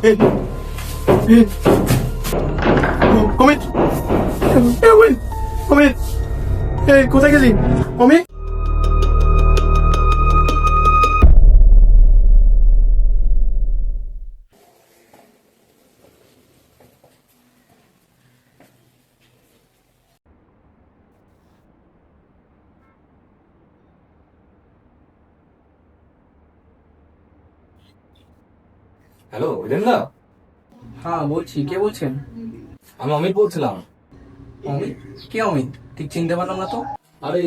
এই এই অমিত, অমিত, অমিত, এই কোথায় গেলি অমিত? হ্যালো বীরেন্দা, হ্যাঁ বলছি, কে বলছেন? আমি অমিত বলছিলাম। অমিত? কে অমিত? ঠিক চিনতে পারলাম না তো। আরে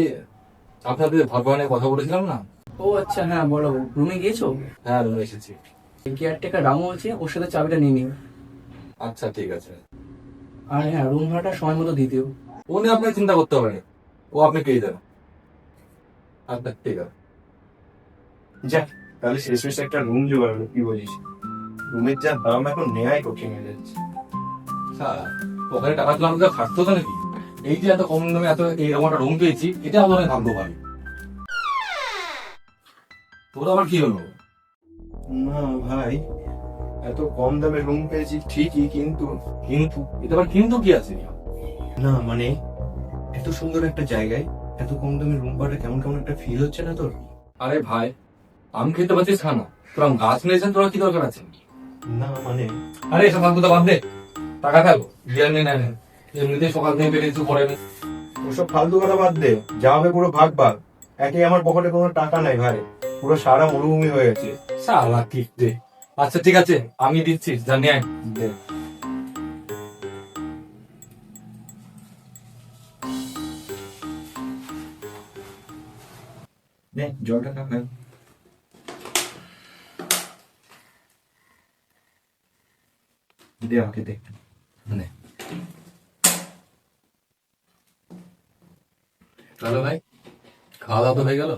আপনাদের ভগবানের কথা বলেছিলাম না? ও আচ্ছা, হ্যাঁ বলো। রুমে গিয়েছো? হ্যাঁ রুমে এসেছি। কেয়ারটেকার রামু আছে, ওর সাথে চাবিটা নিয়ে নিও। আচ্ছা ঠিক আছে। আর হ্যাঁ, রুম ভাড়াটা সময় মতো দিয়ে দিও। ও নিয়ে আপনাকে চিন্তা করতে হবে না, ও আপনি পেয়ে যাবেন। আচ্ছা ঠিক আছে। যাক, তাহলে শেষমেশ একটা রুম জোগাড় হলো, কি বলিস? রুমের যা দাম এখন নেয়াই কঠিন হয়ে যাচ্ছে। স্যার ওখানে টাকা তুলে আমাদের খাটতে হতো নাকি? এই যে এত কম দামে এত এইরকম একটা রুম পেয়েছি, এটা আমাদের ভাগ্য ভাই। তোর আবার কি হলো? না ভাই, এত কম দামে রুম পেয়েছি ঠিকই, কিন্তু কিন্তু এটা আবার কিন্তু কি আছে? না মানে এত সুন্দর একটা জায়গায় এত কম দামে রুম পাওয়াটা কেমন কেমন একটা ফিল হচ্ছে না তোর? আরে ভাই, আমি খেতে পাচ্ছিস খানা, তোরা গাছ নিয়েছেন, তোরা কি দরকার আছে? না মানে আরে এসব ফালতু বাদ দে, টাকা থাকো দিয়ে নিয়ে নেন। এমনিতে সকাল থেকে বেরিয়েছি পরে নি। ওসব ফালতু কথা বাদ দে, যা হবে পুরো ভাগ ভাগ। একে আমার পকেটে কোনো টাকা নাই ভাই, পুরো সারা মরুভূমি হয়ে গেছে। সালা কিক দে। আচ্ছা ঠিক আছে, আমি দিচ্ছি, জানি আয় দে। নে জলটা খা ভাই। দে আমাকে দে। নে। তাহলে ভাই খাওয়া দাওয়া তো হয়ে গেল,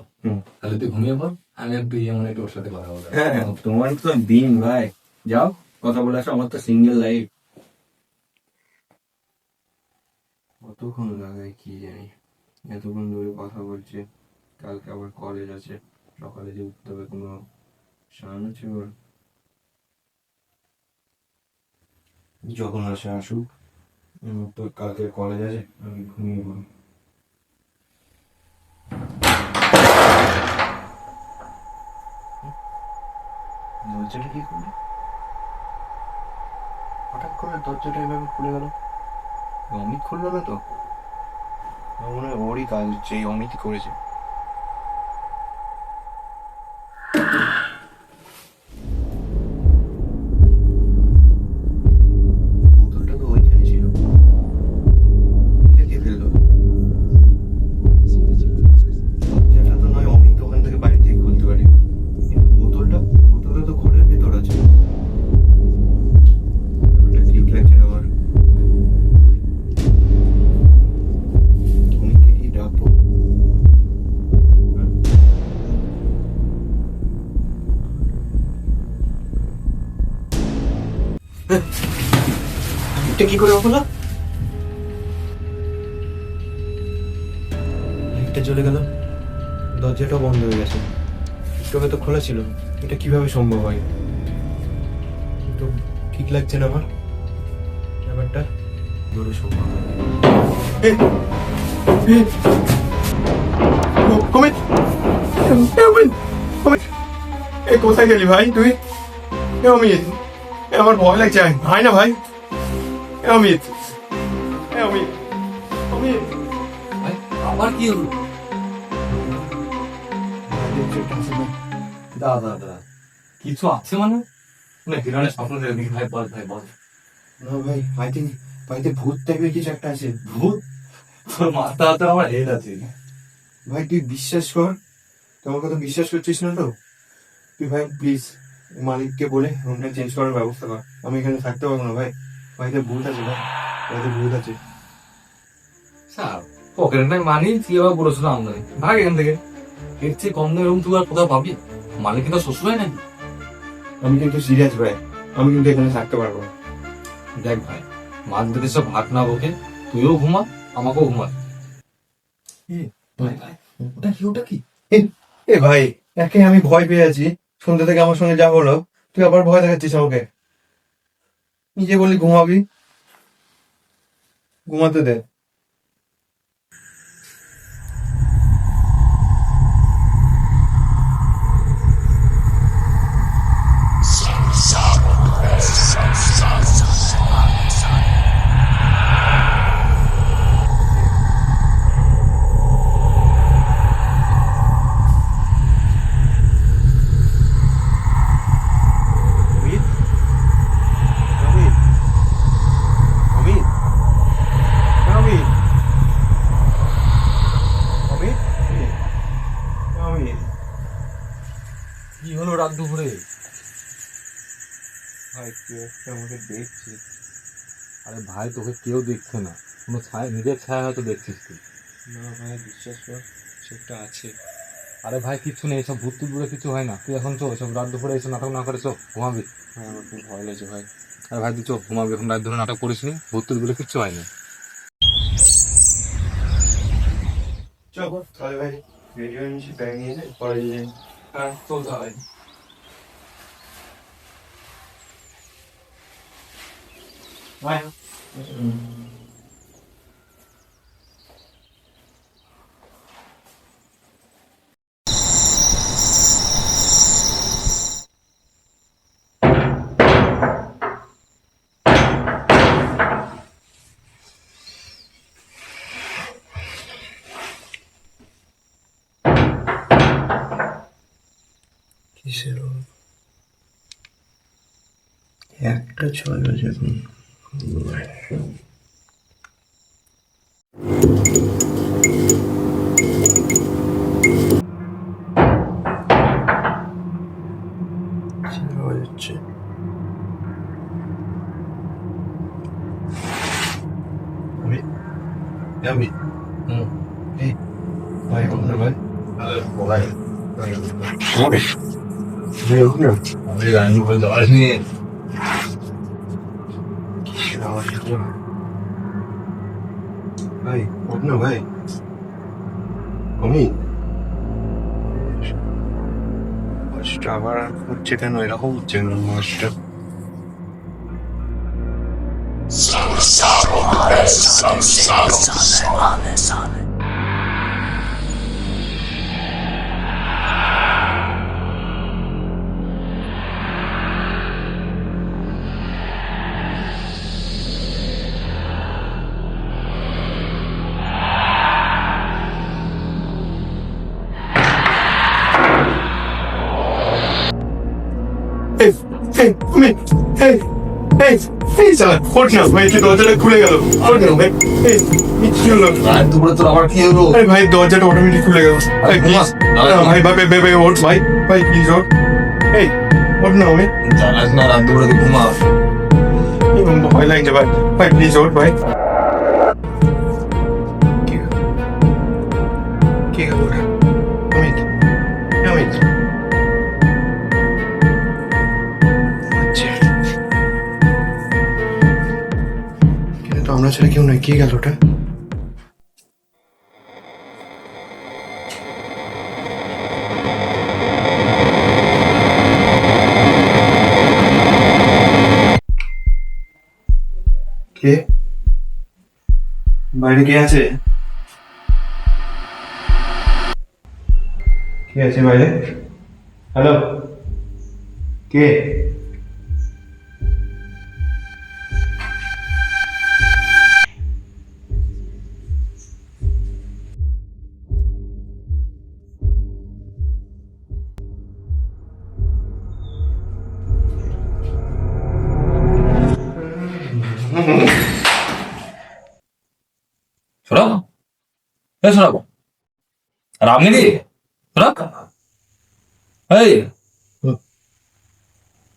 তাহলে তুই ঘুমিয়ে পড়, আমি একটু মনে একটু ওর সাথে কথা বলবো। হ্যাঁ তোমার তো দিন ভাই, যাও কথা বলে আসো, আমার তো সিঙ্গেল লাইফ। কতক্ষণ লাগায় কি জানি, এতক্ষণ ধরে কথা বলছে। কালকে আবার কলেজ আছে, সকালে যে উঠতে হবে কোনো সান আছে ওর? যখন আসে আসুক, আমার তো কালকে কলেজ আছে, আমি ঘুমিয়ে পড়ব। দরজাটা কি করলো? হঠাৎ করে দরজাটা এভাবে খুলে গেল। অমিত খুললো না তো? আমার মনে হয় ওরই কাজ হচ্ছে, এই অমিতই করেছে। বোতলটা তো ওইখানে ছিল, এটা কে ফেললো? দরজাটা তো নয় অমিত ওখান থেকে বাইরে থেকে খুলতে পারে, কিন্তু বোতলটা তো ঘরের ভেতর আছে। ব্যাপারটা ঠিক লাগছে না আমার। অমিতকে কি ডাকবো? হ্যাঁ? এটা কি করে হলো? লাইটটা জ্বলে গেল, দরজাটা বন্ধ হয়ে গেছে, তবে তো খোলা ছিল। এটা কিভাবে সম্ভব হয়? তো ঠিক লাগছে না আমার ব্যাপারটা। জোরে সম্ভব অমিত, অমিত, অমিত, এ কোথায় গেলি ভাই তুই? এ অমিত, এ আমার ভয় লাগছে ভাই, না ভাই। এ অমিত, এ অমিত, অমিত। ভাই আবার কি হলো? দাদা দাদা কিছু আছে মানে? না হিরণের স্বপ্ন দেখি, ভাই বল ভাই বল। না ভাই, বাড়িতে ভূত টাইপের কিছু একটা আছে। ভূত? তোর মাথা হাতে আমার হেড আছে। ভাই তুই বিশ্বাস কর, তোমার কথা বিশ্বাস করছিস না তো? তুই ভাই প্লিজ মালিককে বলে রুমটা চেঞ্জ করার ব্যবস্থা কর, আমি এখানে থাকতে পারবো না ভাই। বাড়িতে ভূত আছে ভাই, বাড়িতে ভূত আছে। স্যার পকেটে নাই মানি, কি আবার বলেছিল আমদানি, ভাগ এখান থেকে। এর চেয়ে কম দামে রুম তুই আর কোথাও পাবি? মালিক কিন্তু শ্বশুর হয় নাকি? আমি কিন্তু সিরিয়াস ভাই, আমি কিন্তু এখানে থাকতে পারবো না। দেখ ভাই, মাছ ধরে সব ভাগ না বকে, তুইও ঘুমা, আমাকেও ঘুমা। ওটা কি ওটা কি? এ ভাই, একে আমি ভয় পেয়ে আছি সন্ধ্যা থেকে, আমার সঙ্গে যা হলো তুই আবার ভয় দেখাচ্ছিস আমাকে। নিজে বললি ঘুমাবি, ঘুমাতে দে। কি হলো রাত দুপুরে? ভাই কেউ একটা আমাকে দেখছে। আরে ভাই, তোকে কেউ দেখছে না, কোনো ছায়া, নিজের ছায়া হয়তো দেখছিস তুই। না ভাই বিশ্বাস কর, সেটা আছে। আরে ভাই কিচ্ছু নেই, এসব ভূত টুত বলে কিছু হয় না। তুই এখন চো, এসব রাত দুপুরে এসে নাটক না করে চো ঘুমাবি। ভাই আমার খুব ভয় লাগছে ভাই। আরে ভাই তুই চো ঘুমাবি, এখন রাত ধরে নাটক করিস নি, ভূত টুত বলে কিচ্ছু হয়নি। চল তাহলে ভাই, রেডি হয়ে নিচ্ছি, ব্যাগ নিয়ে নে, পরে যাই। হ্যাঁ চল তাহলে। ভাই কিসের একটা 6 বাজে এখন। হচ্ছে আমি আমি এই ভাই ওখানে ভাই ভাই ওকে ভাই ওখানে আমি রানি বলে যাওয়ার নিয়ে কিসের আওয়াজ হলো ভাই? ওখানে ভাই আমি আওয়াজটা আবার হচ্ছে কেন? এরকম হচ্ছে কেন আওয়াজটা? Hey, hey, তুমি, hey, hey, hey, শালা, ওঠ না ভাই, কি দরজাটা খুলে গেল? ওঠ না ভাই, hey, কি হলো? রাত দুপুরে তোর আবার কি হলো? আরে ভাই দরজাটা অটোমেটিক খুলে গেল। আরে ঘুমাস। ভাই ভাই ভাই ভাই ওঠ ভাই, ভাই প্লিজ ওঠ। এই ওঠ না ভাই, জানাস না রাত দুপুরে তুই ঘুমাস। ভয় লাগছে ভাই, ভাই প্লিজ ওঠ ভাই। কি গেল? কি গেল ওটা? অমিত, অমিত কিন্তু আমরা ছাড়া কেউ নাই। কি গেল ওটা? কে বাইরে? কে আছে? কে আছে বাইরে? হ্যালো, কে? সরাব, এই সরাব, আর আপনি কি সরাব? এই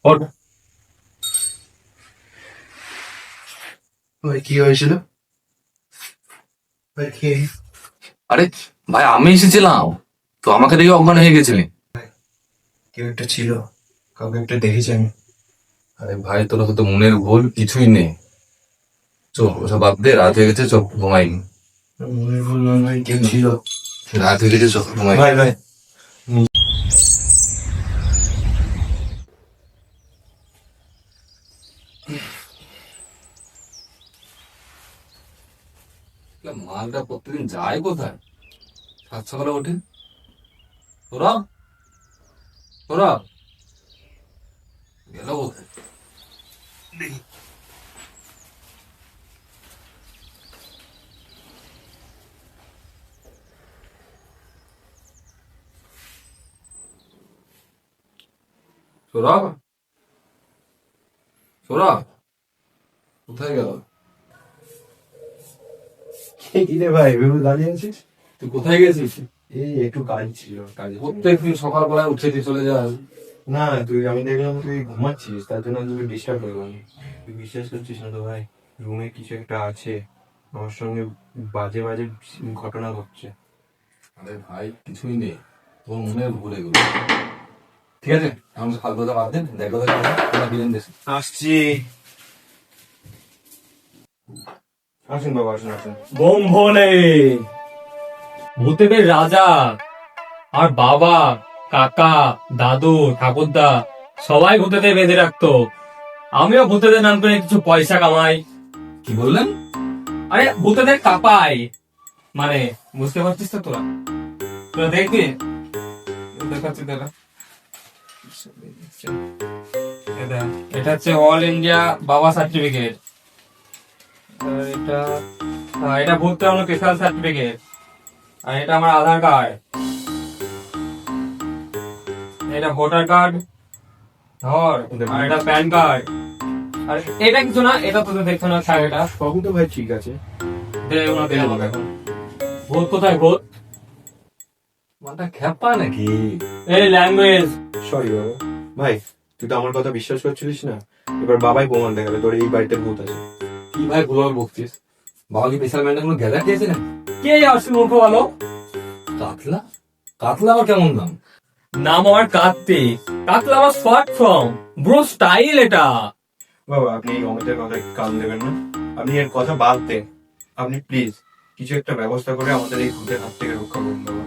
ওঠ। ভাই কি হয়েছিল? ভাই কে? আরে ভাই আমি এসেছিলাম তো, আমাকে দেখে অজ্ঞান হয়ে গেছিলি। কেউ একটা ছিল, কাউকে একটা দেখেছি আমি। আরে ভাই তোর তো মনের ভুল, কিছুই নেই। চোখ ওসব বাদ দে, রাত হয়ে গেছে, চোখ ঘুমাই। মনের ভুল নয় ভাই, কেউ ছিল। রাত হয়ে গেছে, চোখ ঘুমাই। ভাই ভাই মালটা প্রত্যেকদিন যায় কোথায়? সাত সকালে ওঠে। তোরা তোরা গেল কোথায়? দেখি। সৌরভ, সৌরভ কোথায় গেল? কি রে ভাই, ভেবে দাঁড়িয়ে আছিস? তুই কোথায় গেছিস? এই একটু কাজ ছিল, কাজে। প্রত্যেকদিন সকালবেলায় উঠে তুই চলে যাস। না, আমি দেখলাম তুই ঘুমাচ্ছিস, তার জন্য তোকে ডিস্টার্ব করলাম। তুই বিশ্বাস করছিস না তো ভাই, রুমে কিছু একটা আছে, আমার সঙ্গে বাজে বাজে ঘটনা ঘটছে। আরে ভাই কিছুই নেই, তোর মনে ভুলে গেল। ঠিক আছে, আমার ফালতু কথা বাদ দেন, দেখো বিলেন দেশ। আসছি। আসুন বাবা, আসুন আসুন। বোম ভোলে ভূতেদের রাজা আর বাবা, কাকা, দাদু, ঠাকুরদা সবাই ভূতেদের বেঁধে রাখতো। আমিও ভূতেদের নাম করে কিছু পয়সা কামাই। কি বললেন? আরে ভূতেদের কাপাই, মানে বুঝতে পারছিস তো তোরা? তোরা দেখবি দেখাচ্ছি দাদা, এটা হচ্ছে অল ইন্ডিয়া বাবা সার্টিফিকেট। এটা এটা ভূত আমার স্পেশাল সার্টিফিকেট। আর এটা আমার আধার কার্ড, এটা ভোটার কার্ড ধর, আর এটা প্যান কার্ড। আর এটা কিছু না, এটা তো দেখছো না, থাক এটা। সবই তো ভাই ঠিক আছে। দে ওনা দে আমাকে এখন। ভূত কোথায় ভূত? মালটা খ্যাপা নাকি? এই ল্যাঙ্গুয়েজ। সরি বাবা। ভাই, তুই তো আমার কথা বিশ্বাস করছিলিস না, এবার বাবাই প্রমাণ দেখাবে তোর এই বাড়িতে ভূত আছে। কি ভাই ভুলভাল বকছিস? বাবা কি স্পেশাল ম্যান্ডের কোনো গ্যাদার দিয়েছে না? কে আসছে মুখ ভালো? কাতলা? কাতলা আবার কেমন নাম? নাম আমার কার্তিক। কাতলা আমার শর্ট ফর্ম, ব্রো স্টাইল এটা। বাবা, আপনি এই অমিতের কথায় কান দেবেন না, আপনি এর কথা বাদ দেন। আপনি প্লিজ কিছু একটা ব্যবস্থা করে আমাদের এই ভূতের হাত থেকে রক্ষা করুন বাবা।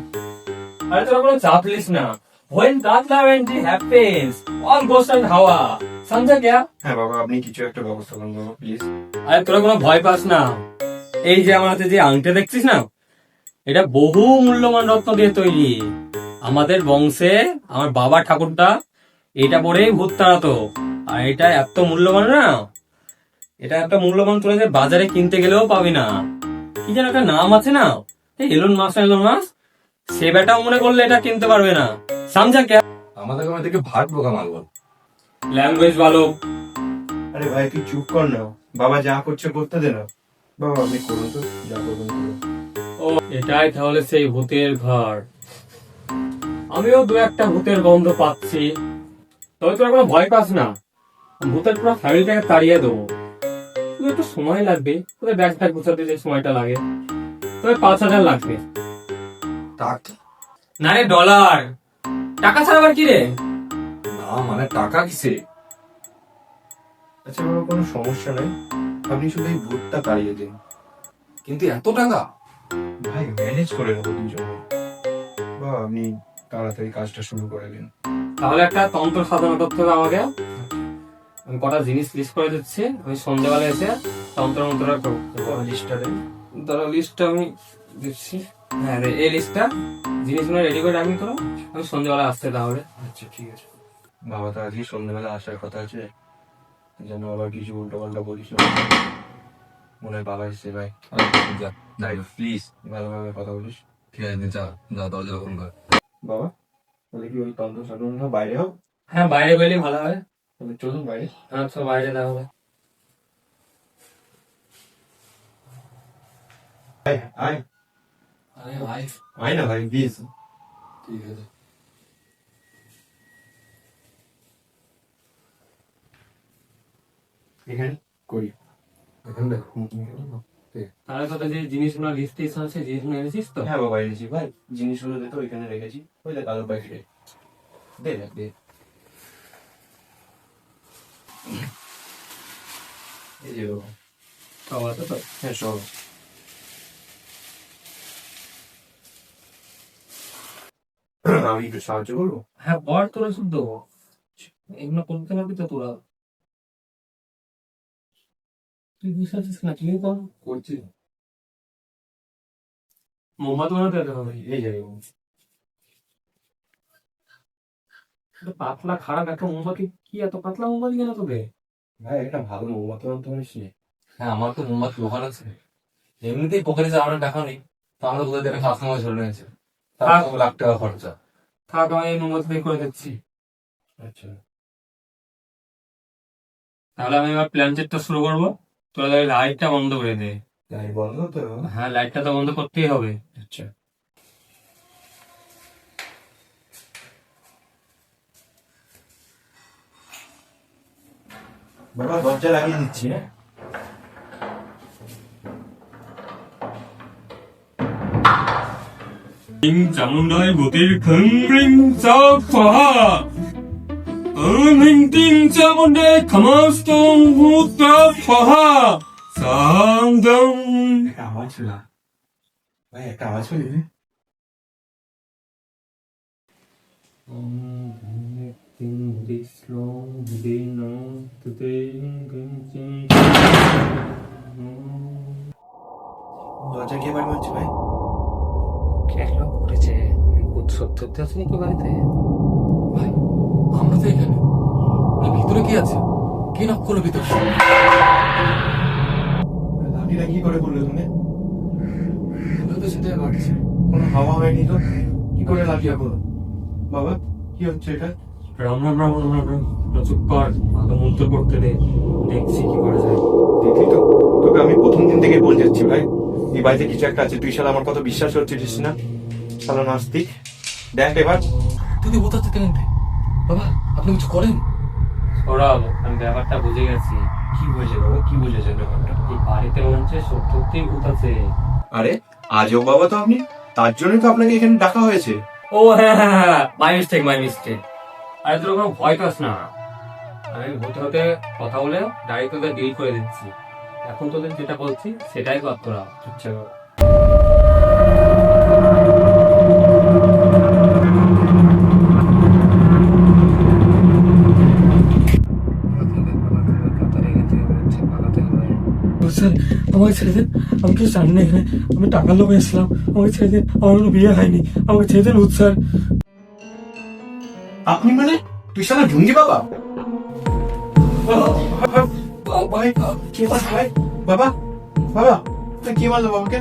আরে তোরা কোনো চাপ লিস না। When Katla entry happens, all goes and hawa. समझा क्या? হ্যাঁ বাবা, আপনি কিছু একটা ব্যবস্থা করুন বাবা, প্লিজ। আরে তোরা কোনো ভয় পাস না। এই যে আমার হাতে যে আংটি দেখছিস না, এটা বহু মূল্যবান রত্ন দিয়ে তৈরি। আমাদের বংশে আমার বাবা ঠাকুরটা এটা পরেই ভূত তাড়াতো। আর এটা এত মূল্যবান না, এটা এত মূল্যবান তোরা যে বাজারে কিনতে গেলেও পাবি না। কি যেন একটা নাম আছে না, এলন মাস, সে বেটাও মনে করলে এটা কিনতে পারবে না। समझा क्या? আমাদের গ্রামে থেকে ভাট বোকা মাল বল। ল্যাঙ্গুয়েজ ভালো। আরে ভাই, তুই চুপ কর না, বাবা যা করছে করতে দে না। বাবা আপনি করুন তো, যা করবেন করুন। ও এটাই তাহলে সেই ভূতের ঘর। আমিও দু একটা ভূতের গন্ধ পাচ্ছি। তবে তোরা কোনো ভয় পাস না, ভূতের পুরো ফ্যামিলিটাকে তাড়িয়ে দেবো। শুধু একটু সময় লাগবে, তোদের ব্যাগ ট্যাগ গুছাতে যে সময়টা লাগে। তবে 5,000 লাগবে। টাকা? না রে, ডলার। টাকা ছাড়া আবার কি রে? না মানে টাকা কিসে? আচ্ছা বাবা, কোনো সমস্যা নাই, আপনি শুধু এই ভূতটা তাড়িয়ে দিন। কিন্তু এত টাকা? ভাই ম্যানেজ করে নেবো দুজনে। বাবা আপনি তাড়াতাড়ি কাজটা শুরু করে দিন। তাহলে একটা তন্ত্র সাধনা করতে হবে আমাকে। আমি কটা জিনিস লিস্ট করে দিচ্ছি, আমি সন্ধ্যাবেলা এসে তন্ত্র মন্ত্রটা করবো। লিস্টটা দেন। ধরো লিস্টটা আমি দিচ্ছি। হ্যাঁ রে, এই লিস্টটা জিনিসগুলো রেডি করে রাখবি তোরা, আমি সন্ধ্যাবেলা আসতে তাহলে। আচ্ছা ঠিক আছে। বাবা তো আজকে সন্ধ্যাবেলা আসার কথা আছে, যেন আবার কিছু উল্টো পাল্টা বলিস না। মনে হয় বাবা এসছে ভাই। যা যাই প্লিজ। ভালোভাবে কথা বলিস। ঠিক আছে যা যা, দরজা ওপেন কর। বাবা তাহলে কি ওই তন্ত্র সাধনা বাইরে হোক? হ্যাঁ বাইরে গেলে ভালো হয়। তাহলে চলুন বাইরে। হ্যাঁ তো বাইরে তাহলে। আয় আয় আরে ভাই আয় না ভাই, প্লিজ। ঠিক আছে। এখানে করি। এখন দেখ তাহলে তোদের যে জিনিসগুলো লিস্ট আছে, জিনিসগুলো এনেছিস তো? হ্যাঁ বাবা এনেছি ভাই, জিনিসগুলো দে তো, ওইখানে রেখেছি। ওই দেখ আলোর বাইরে দে দে দে। এই যে বাবা। সব আছে তো? হ্যাঁ সব। আমি একটু সাহায্য করবো? হ্যাঁ বল, তোরা শুদ্ধ এগুলো করতে পারবি তো তোরা? তুই বিশ্বাস না, তুই কর। করছি। মোমবাতি বানাতে যেতে হবে, এই যাই পাতলা খারাপ একটা মোমবাতি, কি এত পাতলা মোমবাতি কেন তোকে? ভাই একটা ভালো মোমবাতি বানাতে পারিস নি? হ্যাঁ আমার তো মোমবাতি দোকান আছে, এমনিতেই পকেটে যে আমার টাকা নেই, তো আমরা কোথায় থেকে কাস্টমার ধরে নিয়েছে, তার লাখ টাকা খরচা। থাক, আমি এই মোমবাতি দিয়ে করে দিচ্ছি। আচ্ছা তাহলে আমি এবার প্ল্যান চেকটা শুরু করবো। তোরা তাহলে লাইটটা বন্ধ করে দে। তাই বন্ধ তো? হ্যাঁ, লাইটটা তো বন্ধ করতেই হবে। আচ্ছা বাবা দরজা লাগিয়ে দিচ্ছি। হ্যাঁ চামুন্ডায় গতির খংরিং চাফা তিন চামুন্ডে খামাস্তং হুতাফা সাংদং। একটা আওয়াজ না ভাই, একটা আওয়াজ পেলি? দরজা কে বাড়ি মারছে ভাই? খেলা পড়েছে, ভূত সত্যি সত্যি আছে নাকি বাড়িতে? ভাই আমরা তো এখানে, এই ভিতরে কি আছে? কে নক করলো ভিতরে? লাঠিটা কি করে করলে তুমি? তো সেটাই ঘটছে। কোনো হাওয়া হয়নি তো, কি করে লাঠিয়া করো? বাবা কি হচ্ছে এটা? রাম রাম রাম রাম রাম রাম। চুপ কর, আগে মন্ত্র করতে দে, দেখছি কি করা যায়। দেখলি তো, তোকে আমি প্রথম দিন থেকে বলে যাচ্ছি ভাই, এই বাড়িতে কিছু একটা আছে। তুই শালা আমার কত বিশ্বাস করছিস না, শালা নাস্তিক। দেখ এবার তুই বোঝাতে কেন? বাবা আপনি কিছু করেন? সরাব, আমি ব্যাপারটা বুঝে গেছি। কি বুঝে বাবা, কি বুঝেছেন ব্যাপারটা? এই বাড়িতে মনে হচ্ছে সত্যিই ভূত আছে। আরে আজও বাবা তো আপনি, তার জন্যই তো আপনাকে এখানে ডাকা হয়েছে। ও হ্যাঁ হ্যাঁ হ্যাঁ, মাই মিস্টেক মাই মিস্টেক। আরে তোর কোনো ভয় পাস না, আমি ভূত হতে কথা বলে ডাইরেক্ট তোদের ডিল করে দিচ্ছি। এখন তোদের যেটা বলছি সেটাই কর তোরা, চুপচাপ কর। স্যার আমাকে ছেড়ে দিন, আমি কিছু জানি না এখানে, আমি টাকার লোভে এসেছিলাম, আমাকে ছেড়ে দিন, আমার কোনো বিয়ে হয়নি, আমাকে ছেড়ে দিন ভূত স্যার। আপনি মানে তুই শালা ঢুঙ্গি বাবা? ভাই কে মারলো ভাই? বাবা বাবা কে মারলো বাবাকে?